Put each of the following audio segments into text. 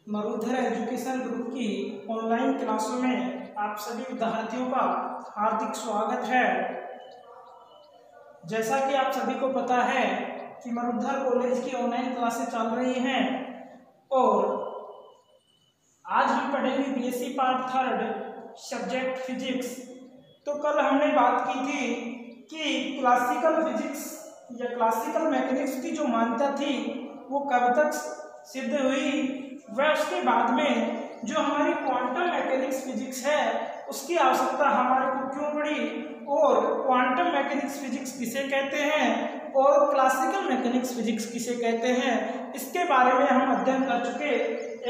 Marudhar education group की online क्लासों में आप सभी विद्यार्थियों का हार्दिक स्वागत है। जैसा कि आप सभी को पता है कि मरुधर कॉलेज की ऑनलाइन क्लासें चल रही हैं और आज हम पढ़ेंगे बीएससी पार्ट 3 सब्जेक्ट फिजिक्स। तो कल हमने बात की थी कि क्लासिकल फिजिक्स या क्लासिकल मैकेनिक्स की जो मान्यता थी वो कब तक सिद्ध हुई, वह उसके बाद में जो हमारी क्वांटम मैकेनिक्स फिजिक्स है उसकी आवश्यकता हमारे को क्यों पड़ी और क्वांटम मैकेनिक्स फिजिक्स किसे कहते हैं और क्लासिकल मैकेनिक्स फिजिक्स किसे कहते हैं, इसके बारे में हम अध्ययन कर चुके।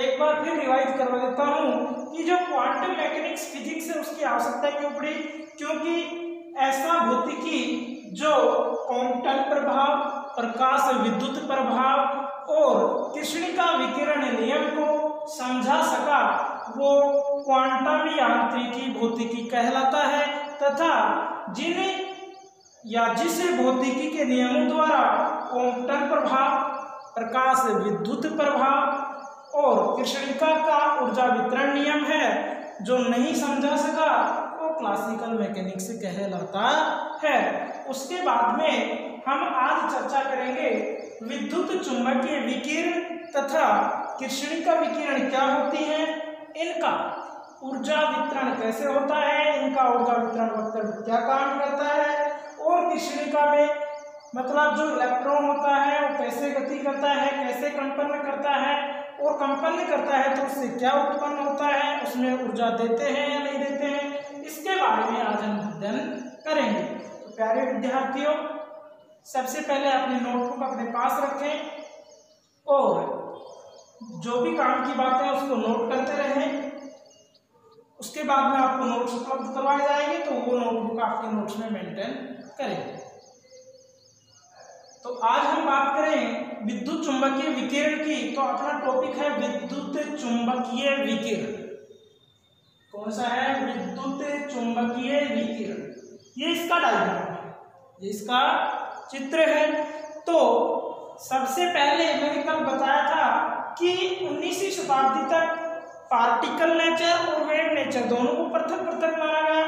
एक बार फिर रिवाइज करवा देता हूँ कि जो क्वांटम मैकेनिक्स फिजिक्स है उसकी आवश्यकता क्यों पड़ी, क्योंकि ऐसा भौतिकी जो क्वांटम प्रभाव, प्रकाश विद्युत प्रभाव और कृष्णिका विकिरण नियम को समझा सका वो क्वांटम यांत्रिकी भौतिकी कहलाता है तथा जिस भौतिकी के नियमों द्वारा क्वांटम प्रभाव, प्रकाश विद्युत प्रभाव और कृष्णिका का ऊर्जा वितरण नियम है जो नहीं समझा सका वो क्लासिकल मैकेनिक्स कहलाता है। उसके बाद में हम आज चर्चा करेंगे विद्युत चुंबकीय विकिरण तथा कृष्णिका विकिरण क्या होती है, इनका ऊर्जा वितरण कैसे होता है, इनका ऊर्जा वितरण वक्र क्या काम करता है और कृष्णिका में मतलब जो इलेक्ट्रॉन होता है वो कैसे गति करता है, कैसे कंपन करता है और कंपन करता है तो उससे क्या उत्पन्न होता है, उसमें ऊर्जा देते हैं या नहीं देते हैं, इसके बारे में आज हम अध्ययन करेंगे। तो प्यारे विद्यार्थियों, सबसे पहले अपनी नोटबुक अपने पास रखें और जो भी काम की बातें हैं उसको नोट करते रहें। उसके बाद में आपको नोट्स उपलब्ध करवाए जाएंगे तो वो नोटबुक आपके नोट्स में मेंटेन करें। तो आज हम बात करें विद्युत चुंबकीय विकिरण की, तो अपना टॉपिक है विद्युत चुंबकीय विकिरण। कौन सा है? विद्युत चुंबकीय विकिरण। ये इसका डायग्राम है, ये इसका चित्र है। तो सबसे पहले मैंने कल बताया था कि 19वीं शताब्दी तक पार्टिकल नेचर और वेव नेचर दोनों को पृथक पृथक माना गया।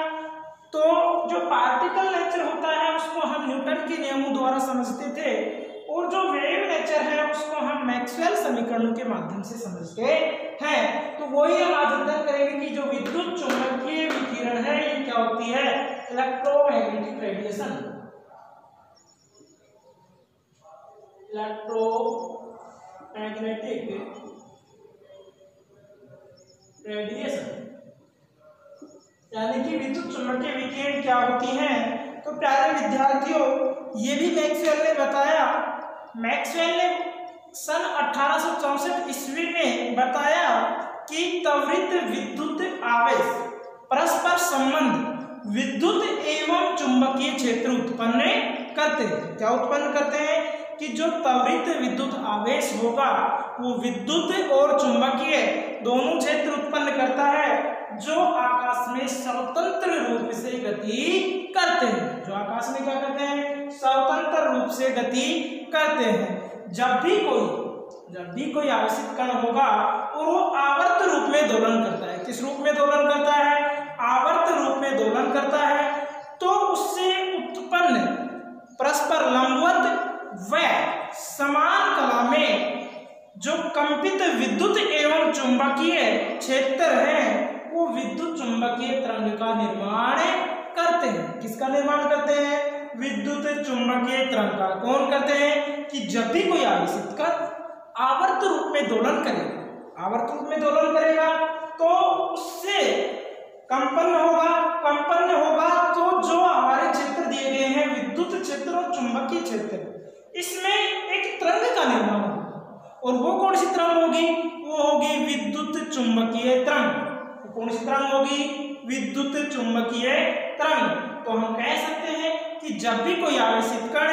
तो जो पार्टिकल नेचर होता है उसको हम न्यूटन के नियमों द्वारा समझते थे और जो वेव नेचर है उसको हम मैक्सवेल समीकरणों के माध्यम से समझते हैं। तो वही हम आज अध्ययन करेंगे कि जो विद्युत चुंबकीय विकिरण है ये क्या होती है, इलेक्ट्रोमैग्नेटिक रेडिएशन। इलेक्ट्रोमैग्नेटिक रेडिएशन यानी कि विद्युत चुंबकीय विकिरण क्या होती है। तो प्यारे विद्यार्थियों, ये भी मैक्सवेल ने बताया। मैक्सवेल ने सन 1864 ईस्वी में बताया कि त्वरित विद्युत आवेश परस्पर संबंध विद्युत एवं चुंबकीय क्षेत्र उत्पन्न करते हैं। क्या उत्पन्न करते हैं कि जो त्वरित विद्युत आवेश होगा वो विद्युत और चुंबकीय दोनों क्षेत्र उत्पन्न करता है जो आकाश में स्वतंत्र रूप से गति करते हैं। जो आकाश में क्या करते हैं? स्वतंत्र रूप से गति करते हैं। जब भी कोई आवेशित कण होगा और वो आवर्त रूप में दोलन करता है। किस रूप में दोलन करता है? आवर्त रूप में दोलन करता है। तो उससे उत्पन्न परस्पर लंबवत व समान कला में जो कंपित विद्युत एवं चुंबकीय क्षेत्र है वो विद्युत चुंबकीय तरंग का निर्माण करते हैं। किसका निर्माण करते हैं? विद्युत चुंबकीय तरंग का। कौन करते हैं? कि जब भी कोई आवेशित कण आवर्त रूप में दोलन करेगा तो उससे कंपन होगा तो जो हमारे क्षेत्र दिए गए हैं विद्युत क्षेत्र और चुंबकीय क्षेत्र, इसमें एक तरंग का निर्माण होगा और वो कौन सी तरंग होगी? वो होगी विद्युत चुंबकीय तरंग। कौन सी तरंग होगी? विद्युत चुंबकीय तरंग। तो हम कह सकते हैं कि जब भी कोई आवेशित कण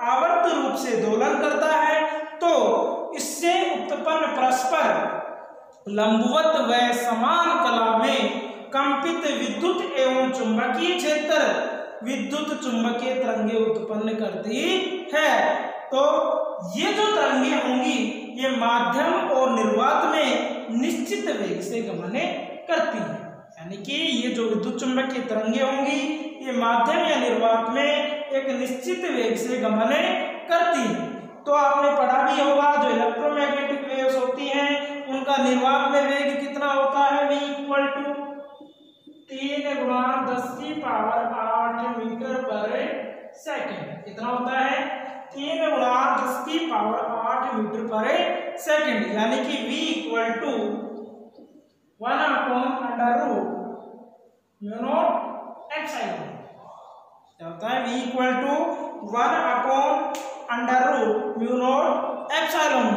आवर्त रूप से दोलन करता है तो इससे उत्पन्न परस्पर लंबवत व समान कला में कंपित विद्युत एवं चुंबकीय क्षेत्र विद्युत चुंबकीय तरंगें उत्पन्न करती है। तो ये जो तरंगें होंगी ये माध्यम और निर्वात में निश्चित वेग से गमन करती है। यानी कि ये जो विद्युत चुंबकीय तरंगे होंगी ये माध्यम या निर्वात में एक निश्चित वेग से गमन करती है। तो आपने पढ़ा भी होगा जो इलेक्ट्रोमैग्नेटिक वेव्स होती हैं उनका निर्वात में वेग कितना होता है, v इक्वल टू 3 × 10⁸ मीटर पर सेकेंड। कितना होता है, 3 × 10⁸ मीटर पर सेकेंड। यानी कि v इक्वल टू 1/√μ0 एप्सिलॉन। क्या होता है, v इक्वल टू 1/√μ0 एप्सिलॉन।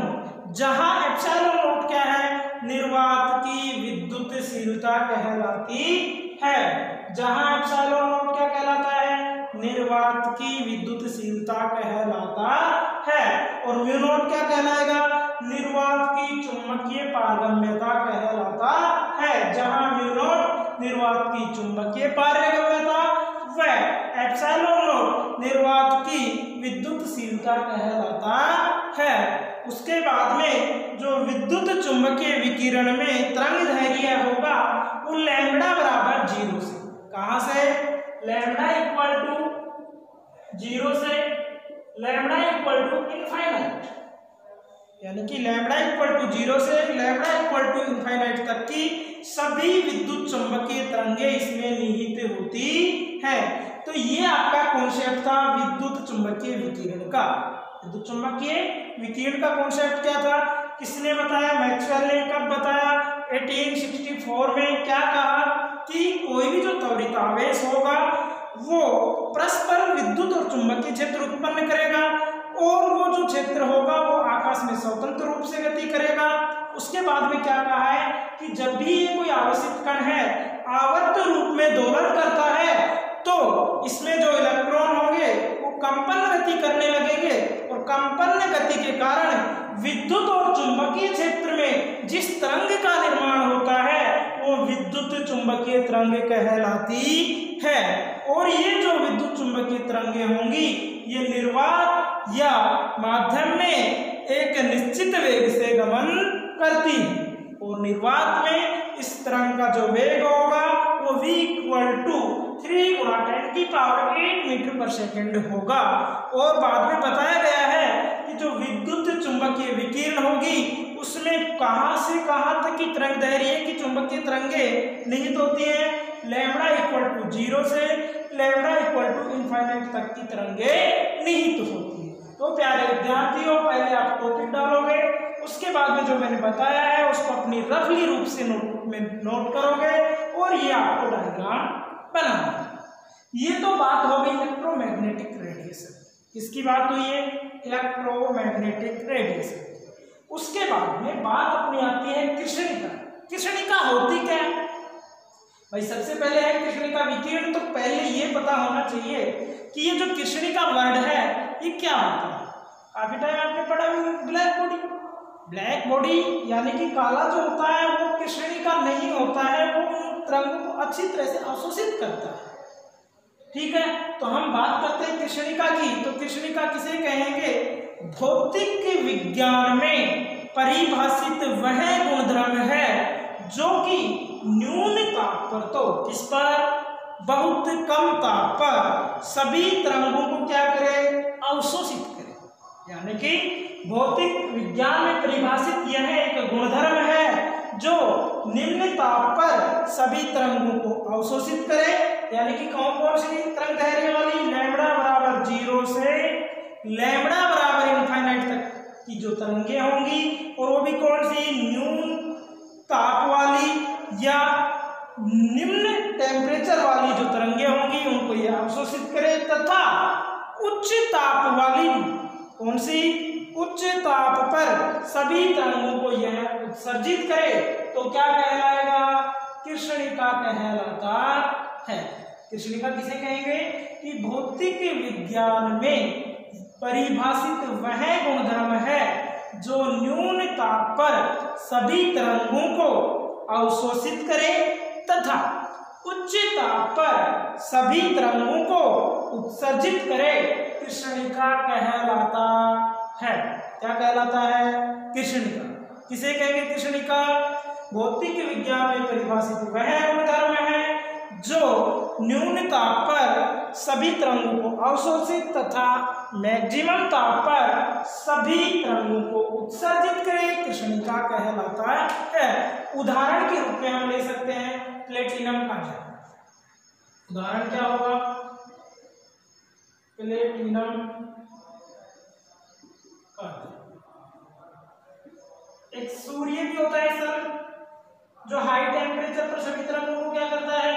जहां एप्सिलॉन नोट क्या है, निर्वात की विद्युतशीलता कहलाती है। जहां एप्सिलॉन नोट क्या कहलाता है, निर्वात की विद्युतशीलता कहलाता है। और म्यू नोट क्या कहलाएगा, निर्वात की चुंबकीय पारगम्यता कहलाता है। जहां म्यू नोट निर्वात की चुंबकीय पारगम्यता व एप्सिलॉन नोट निर्वात की विद्युतशीलता कहलाता है। उसके बाद में जो विद्युत चुंबकीय विकिरण में तरंगदैर्घ्य होगा वो लैम्ब्डा बराबर 0 से, कहां से, लैम्ब्डा इक्वल टू 0 से लैम्ब्डा इक्वल टू इनफाइनाइट। यानी कि लैम्ब्डा इक्वल टू 0 से लैम्ब्डा इक्वल टू इनफाइनाइट तक की सभी विद्युत चुंबकीय तरंगे इसमें निहित होती है। तो ये आपका कॉन्सेप्ट था विद्युत चुंबकीय विकिरण का। विद्युत चुंबकीय विकिरण का कॉन्सेप्ट क्या था, किसने बताया, मैक्सवेल ने। कब बताया, 1864 में। क्या कहा कि कोई भी जो त्वरित आवेश होगा वो परस्पर विद्युत और चुंबकीय क्षेत्र उत्पन्न करेगा और वो जो क्षेत्र होगा वो आकाश में स्वतंत्र रूप से गति करेगा। उसके बाद में क्या कहा है कि जब भी ये कोई आवेशित कण है आवर्त रूप में दोलन करता है तो इसमें जो इलेक्ट्रॉन होंगे वो कंपन गति करने लगेंगे और कंपन गति के कारण विद्युत और चुंबकीय क्षेत्र में जिस तरंग का निर्माण होता है वो विद्युत चुंबकीय तरंग कहलाती है। और ये जो विद्युत चुंबकीय तरंगे होंगी ये निर्वात या माध्यम में एक निश्चित वेग से गमन करती है। और निर्वात में इस तरंग का जो वेग होगा वो v इक्वल टू 3 × 10⁸ मीटर पर सेकेंड होगा। और बाद में बताया गया है कि जो विद्युत चुंबकीय विकिरण होगी उसमें कहां से कहां तक की तरंगदैर्घ्य की चुंबकीय तरंगे निहित होती है, लैम्ब्डा इक्वल टू 0 से लैम्ब्डा इक्वल टू इनफाइनाइट तक की तरंगे निहित होती है। तो प्यारे विद्यार्थियों, पहले आप टॉपिक डालोगे, उसके बाद में जो मैंने बताया है उसको अपनी रफली रूप से नोटबुक में नोट करोगे और ये आपको डायग्राम बनाना है। ये तो बात हो गई इलेक्ट्रोमैग्नेटिक रेडिएशन। किसकी बात हुई है, इलेक्ट्रोमैग्नेटिक रेडिएशन। उसके बाद में बात अपनी आती है कृष्णिका। कृष्णिका होती क्या है भाई, सबसे पहले है कृष्णिका विकिरण। तो पहले ये पता होना चाहिए कि ये जो कृष्णिका वर्ड है ये क्या होता है। काफी टाइम आपने पढ़ा ब्लैक बॉडी। ब्लैक बॉडी यानी कि काला जो होता है वो कृष्णिका नहीं होता है, वो तरंगों को अच्छी तरह से अवशोषित करता है। ठीक है, तो हम बात करते हैं कृष्णिका की। तो कृष्णिका किसे कहेंगे, भौतिक विज्ञान में परिभाषित वह गुणधर्म है जो कि न्यून ताप पर, तो किस पर, बहुत कम ताप पर सभी तरंगों को क्या करे, अवशोषित करे। यानी कि भौतिक विज्ञान में परिभाषित यह एक गुणधर्म है जो निम्न ताप पर सभी तरंगों को अवशोषित करे। यानी कि कौन कौन सी तरंगदैर्घ्य वाली, लैम्ब्डा बराबर 0 से लैम्ब्डा बराबर इनफाइनाइट तक की जो तरंगे होंगी, और वो भी कौन सी, न्यून ताप वाली या निम्न टेम्परेचर वाली जो तरंगे होंगी उनको यह अवशोषित करे। तथा उच्च ताप वाली, कौन सी, उच्च ताप पर सभी तरंगों को यह उत्सर्जित करे तो क्या कहलाएगा, कृष्णिका कहलाता है। कृष्णिका किसे कहेंगे कि भौतिक विज्ञान में परिभाषित वह गुणधर्म है जो न्यून ताप पर सभी तरंगों को अवशोषित करे तथा उच्च ताप पर सभी तरंगों को उत्सर्जित करे, कृष्णिका कहलाता है। क्या कहलाता है? कृष्णिका। किसे कहेंगे कृष्णिका? भौतिक विज्ञान में परिभाषित वह गुणधर्म है जो न्यून ताप पर सभी तरंगों को अवशोषित तथा मैक्सिमम ताप पर सभी तरंगों को उत्सर्जित करे, कृष्णिका कहलाता है। उदाहरण के रूप में हम ले सकते हैं प्लेटिनम काजल। उदाहरण क्या होगा? प्लेटिनम काजल। एक सूर्य भी होता है सन, जो हाई टेम्परेचर पर सभी तरंगों को क्या करता है?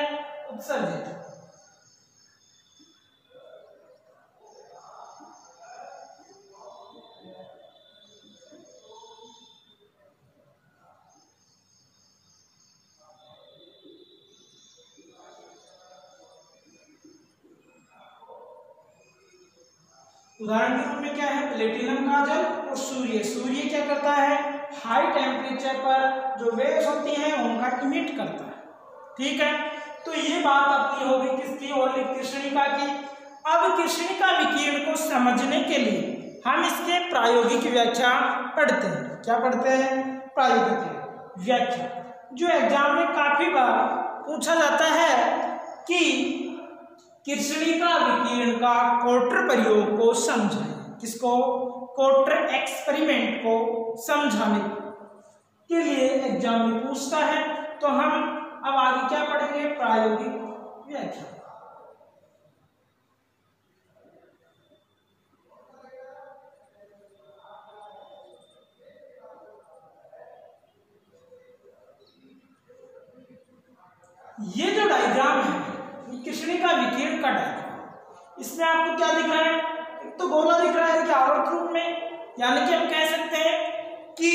उत्सर्जित। उदाहरण के रूप में क्या है? प्लेटिनम काजल और सूर्य। सूर्य क्या करता है? हाई टेम्परेचर पर जो वेव्स होती हैं उनका इमिट करता है। ठीक है, तो ये बात अपनी होगी किसकी? ओनली कृष्णिका की। अब कृष्णिका विकिरण को समझने के लिए हम इसके प्रायोगिक व्याख्या पढ़ते हैं। क्या पढ़ते हैं? प्रायोगिक व्याख्या, जो एग्जाम में काफी बार पूछा जाता है कि कृष्णिका विकिरण का कोटर प्रयोग को समझाएं। किसको? कोटर एक्सपेरिमेंट को समझाने के लिए एग्जाम में पूछता है। तो हम अब आगे क्या पढ़ेंगे? प्रायोगिक व्याख्या। ये जो डायग्राम है कृष्णिका विकिरण का डायग्राम, इसमें आपको क्या दिख रहा है? एक तो गोला दिख रहा है कि आवर्त रूप में, यानी कि हम कह सकते हैं कि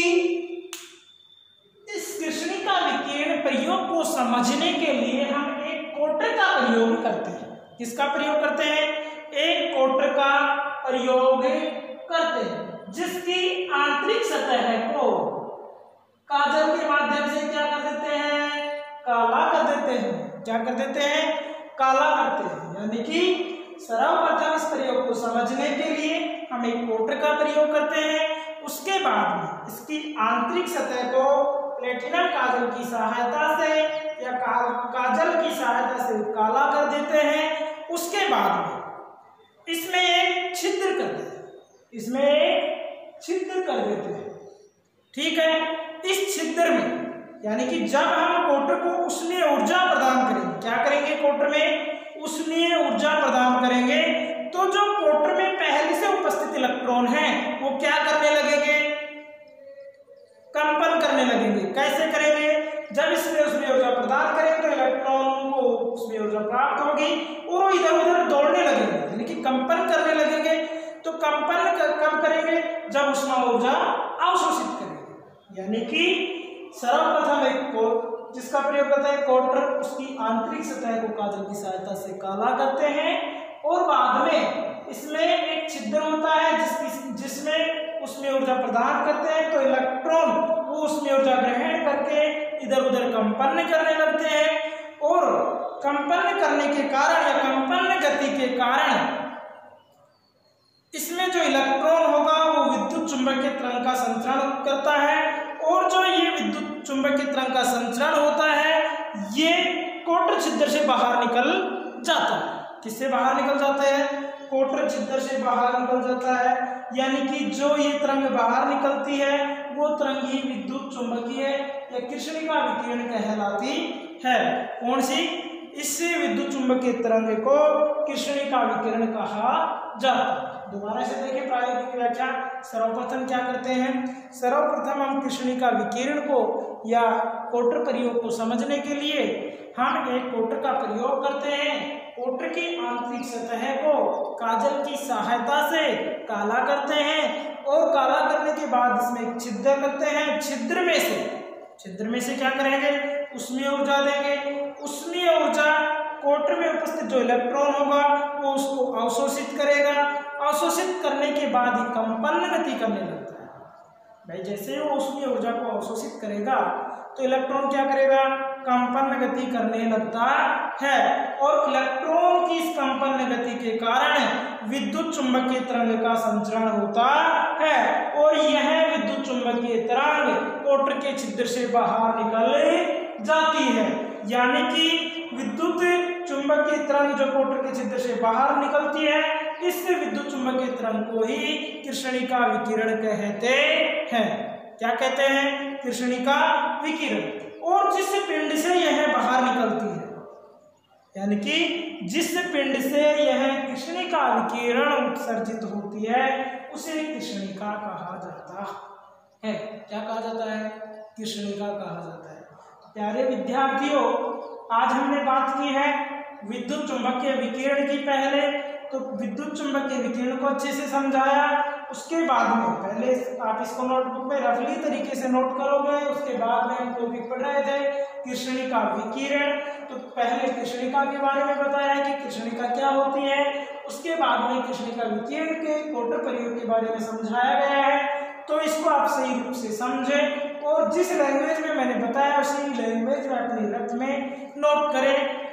इस कृष्णिका विकिरण प्रयोग को समझने के लिए हम एक कोटर का प्रयोग करते हैं। किसका प्रयोग करते हैं? एक कोटर का प्रयोग करते हैं, जिसकी आंतरिक सतह को काजल के माध्यम से क्या कर देते हैं? काला कर देते हैं। क्या कर देते हैं? काला करते हैं। यानी कि सर्वप्रथम इस प्रयोग को समझने के लिए हम एक कोटर का प्रयोग करते हैं। उसके बाद में इसकी आंतरिक सतह को प्लेटिनम काजल की सहायता से या काजल की सहायता से काला कर देते हैं। उसके बाद में इसमें एक छिद्र कर देते हैं। इसमें एक छिद्र कर देते हैं। ठीक है, इस छिद्र में यानी कि जब हम कोटर को उष्मीय ऊर्जा प्रदान करेंगे, क्या करेंगे? कोटर में उष्मीय ऊर्जा प्रदान करेंगे तो जो कोटर में पहले से उपस्थित इलेक्ट्रॉन हैं वो क्या करने लगेंगे? कंपन करने लगेंगे। कैसे करेंगे? जब इसमें उष्मीय ऊर्जा प्रदान करेंगे तो इलेक्ट्रॉन को उष्मीय ऊर्जा प्राप्त होगी और वो इधर उधर दौड़ने लगेंगे, यानी कि कंपन करने लगेंगे। तो कंपन कब करेंगे? जब उष्मा ऊर्जा अवशोषित करेंगे। यानी कि सर्वप्रथम एक को जिसका प्रयोग करते हैं कोटर, उसकी आंतरिक सतह को काजल की सहायता से काला करते हैं और बाद में इसमें एक छिद्र होता है जिसमें उसमें ऊर्जा प्रदान करते हैं। तो इलेक्ट्रॉन वो उसमें ऊर्जा ग्रहण करके इधर उधर कंपन करने लगते हैं और कंपन करने के कारण या कंपन गति के कारण इसमें जो इलेक्ट्रॉन होगा वो विद्युत चुंबकीय तरंग का संचरण करता है और जो ये विद्युत चुंबकीय तरंग का संचरण होता है ये कोटर छिद्र से बाहर निकल जाता है। किससे बाहर निकल जाता है? कोटर छिद्र से बाहर निकल जाता है। यानी कि जो ये तरंग बाहर निकलती है वो तरंग ही विद्युत चुंबकीय या कृष्णिका विकिरण कहलाती है। कौन सी? इससे विद्युत चुंबकीय तरंग को कृष्णिका विकिरण कहा जाता है। दोबारा से देखिए प्रायोगिक व्याख्या। सर्वप्रथम क्या करते हैं? सर्वप्रथम हम कृष्णिका विकिरण को या कोटर प्रयोग को समझने के लिए हम एक कोटर का प्रयोग करते हैं। कोटर की आंतरिक सतह को काजल की सहायता से काला करते हैं और काला करने के बाद इसमें एक छिद्र करते हैं। छिद्र में से क्या करेंगे? उष्मीय ऊर्जा देंगे। उष्मीय ऊर्जा कोटर में उपस्थित जो इलेक्ट्रॉन होगा वो उसको अवशोषित करेगा। अवशोषित करने के बाद ही कंपन गति करने लगता है। भाई जैसे ही वो उष्मीय ऊर्जा को अवशोषित करेगा तो इलेक्ट्रॉन क्या करेगा? कंपन गति करने लगता है और इलेक्ट्रॉन की इस कंपन गति के कारण विद्युत चुंबकीय तरंग का संचरण होता है और यह विद्युत चुंबकीय तरंग कोटर के छिद्र से बाहर निकल जाती है। यानी कि विद्युत चुंबकीय तरंग जो कोटर के छिद्र से बाहर निकलती है, इस विद्युत चुंबकीय तरंग को ही कृष्णिका विकिरण कहते हैं। क्या कहते हैं? कृष्णिका विकिरण। और जिस पिंड से यह बाहर निकलती है, यानी कि जिस पिंड से यह कृष्णिका विकिरण उत्सर्जित होती है, उसे कृष्णिका कहा जाता है। क्या कहा जाता है? कृष्णिका कहा जाता है। प्यारे विद्यार्थियों, आज हमने बात की है विद्युत चुंबकीय विकिरण की। पहले तो विद्युत चुंबकीय विकिरण को अच्छे से समझाया, उसके बाद में पहले आप इसको नोटबुक में रफली तरीके से नोट करोगे। उसके बाद में हम टॉपिक पढ़ रहे थे कृष्णिका विकिरण। तो पहले कृष्णिका के बारे में बताया कि कृष्णिका क्या होती है, उसके बाद में कृष्णिका विकिरण के कोटर प्रयोग के बारे में समझाया गया है। तो इसको आप सही रूप से समझें और जिस लैंग्वेज में मैंने बताया उसी लैंग्वेज में अपनी रट में नोट करें।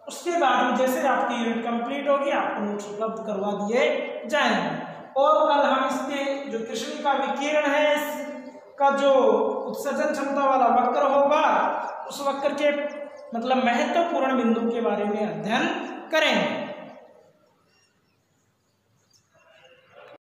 उसके बाद में जैसे आपकी यूनिट कंप्लीट होगी, आपको नोट्स उपलब्ध करवा दिए जाएंगे। और कल हम इसके जो कृष्णिका विकिरण है, इसका जो उत्सर्जन क्षमता वाला वक्र होगा, उस वक्र के मतलब महत्वपूर्ण बिंदु के बारे में अध्ययन करेंगे।